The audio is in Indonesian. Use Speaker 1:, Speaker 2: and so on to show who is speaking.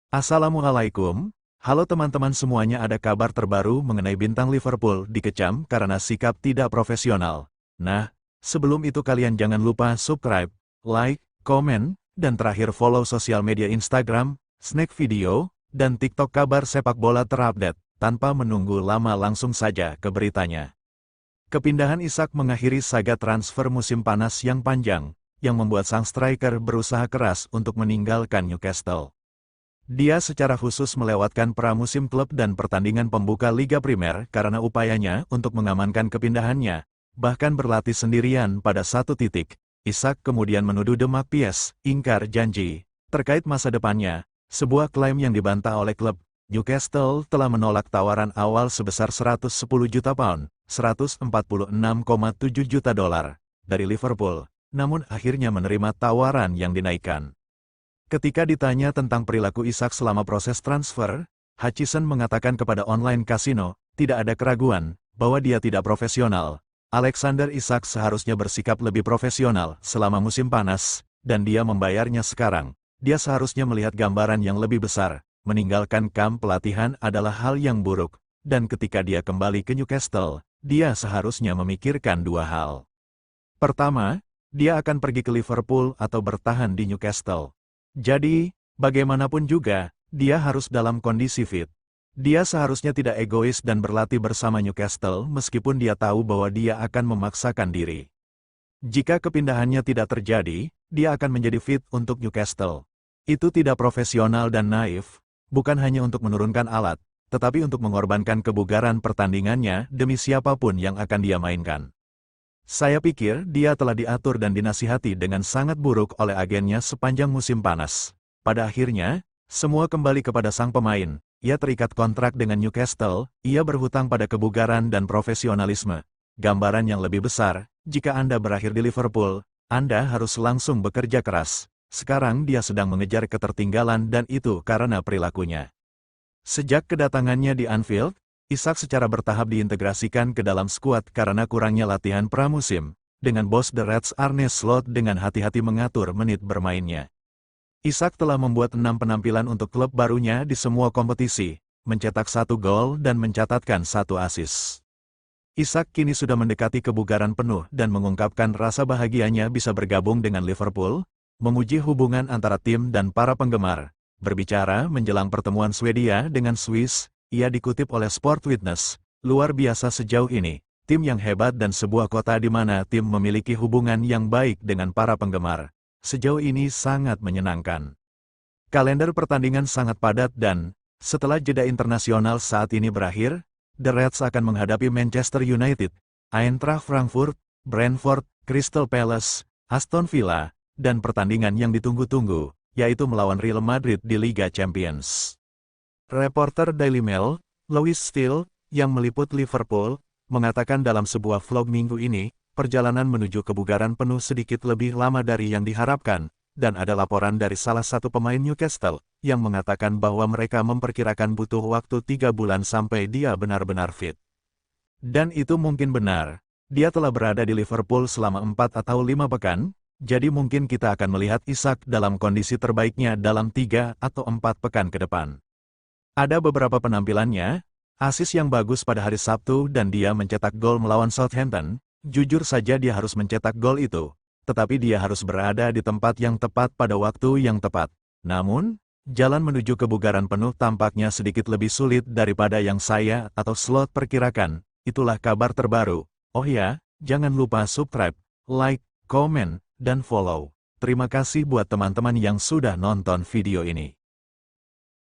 Speaker 1: Assalamualaikum, halo teman-teman semuanya, ada kabar terbaru mengenai bintang Liverpool dikecam karena sikap tidak profesional. Nah, sebelum itu kalian jangan lupa subscribe, like, komen, dan terakhir follow sosial media Instagram, Snack Video, dan TikTok kabar sepak bola terupdate. Tanpa menunggu lama langsung saja ke beritanya. Kepindahan Isak mengakhiri saga transfer musim panas yang panjang, yang membuat sang striker berusaha keras untuk meninggalkan Newcastle. Dia secara khusus melewatkan pramusim klub dan pertandingan pembuka Liga Primer karena upayanya untuk mengamankan kepindahannya, bahkan berlatih sendirian pada satu titik. Isak kemudian menuduh The Magpies ingkar janji terkait masa depannya, sebuah klaim yang dibantah oleh klub. Newcastle telah menolak tawaran awal sebesar 110 juta pound, 146,7 juta dolar, dari Liverpool, namun akhirnya menerima tawaran yang dinaikkan. Ketika ditanya tentang perilaku Isak selama proses transfer, Hutchison mengatakan kepada online kasino, tidak ada keraguan bahwa dia tidak profesional. Alexander Isak seharusnya bersikap lebih profesional selama musim panas, dan dia membayarnya sekarang. Dia seharusnya melihat gambaran yang lebih besar. Meninggalkan kamp pelatihan adalah hal yang buruk, dan ketika dia kembali ke Newcastle, dia seharusnya memikirkan dua hal. Pertama, dia akan pergi ke Liverpool atau bertahan di Newcastle. Jadi, bagaimanapun juga, dia harus dalam kondisi fit. Dia seharusnya tidak egois dan berlatih bersama Newcastle meskipun dia tahu bahwa dia akan memaksakan diri. Jika kepindahannya tidak terjadi, dia akan menjadi fit untuk Newcastle. Itu tidak profesional dan naif, bukan hanya untuk menurunkan alat, tetapi untuk mengorbankan kebugaran pertandingannya demi siapapun yang akan dia mainkan. Saya pikir dia telah diatur dan dinasihati dengan sangat buruk oleh agennya sepanjang musim panas. Pada akhirnya, semua kembali kepada sang pemain. Ia terikat kontrak dengan Newcastle, ia berhutang pada kebugaran dan profesionalisme. Gambaran yang lebih besar, jika Anda berakhir di Liverpool, Anda harus langsung bekerja keras. Sekarang dia sedang mengejar ketertinggalan dan itu karena perilakunya. Sejak kedatangannya di Anfield, Isak secara bertahap diintegrasikan ke dalam skuad karena kurangnya latihan pramusim, dengan bos The Reds Arne Slot dengan hati-hati mengatur menit bermainnya. Isak telah membuat 6 penampilan untuk klub barunya di semua kompetisi, mencetak 1 gol dan mencatatkan 1 assist. Isak kini sudah mendekati kebugaran penuh dan mengungkapkan rasa bahagianya bisa bergabung dengan Liverpool, memuji hubungan antara tim dan para penggemar. Berbicara menjelang pertemuan Swedia dengan Swiss, ia dikutip oleh Sport Witness, luar biasa sejauh ini, tim yang hebat dan sebuah kota di mana tim memiliki hubungan yang baik dengan para penggemar. Sejauh ini sangat menyenangkan. Kalender pertandingan sangat padat dan, setelah jeda internasional saat ini berakhir, The Reds akan menghadapi Manchester United, Eintracht Frankfurt, Brentford, Crystal Palace, Aston Villa, dan pertandingan yang ditunggu-tunggu, yaitu melawan Real Madrid di Liga Champions. Reporter Daily Mail, Louis Steele, yang meliput Liverpool, mengatakan dalam sebuah vlog minggu ini, perjalanan menuju kebugaran penuh sedikit lebih lama dari yang diharapkan, dan ada laporan dari salah satu pemain Newcastle, yang mengatakan bahwa mereka memperkirakan butuh waktu 3 bulan sampai dia benar-benar fit. Dan itu mungkin benar, dia telah berada di Liverpool selama 4 atau 5 pekan, jadi mungkin kita akan melihat Isak dalam kondisi terbaiknya dalam 3 atau 4 pekan ke depan. Ada beberapa penampilannya, assist yang bagus pada hari Sabtu dan dia mencetak gol melawan Southampton. Jujur saja dia harus mencetak gol itu, tetapi dia harus berada di tempat yang tepat pada waktu yang tepat. Namun, jalan menuju kebugaran penuh tampaknya sedikit lebih sulit daripada yang saya atau Slot perkirakan. Itulah kabar terbaru. Oh ya, jangan lupa subscribe, like, komen, dan follow. Terima kasih buat teman-teman yang sudah nonton video ini.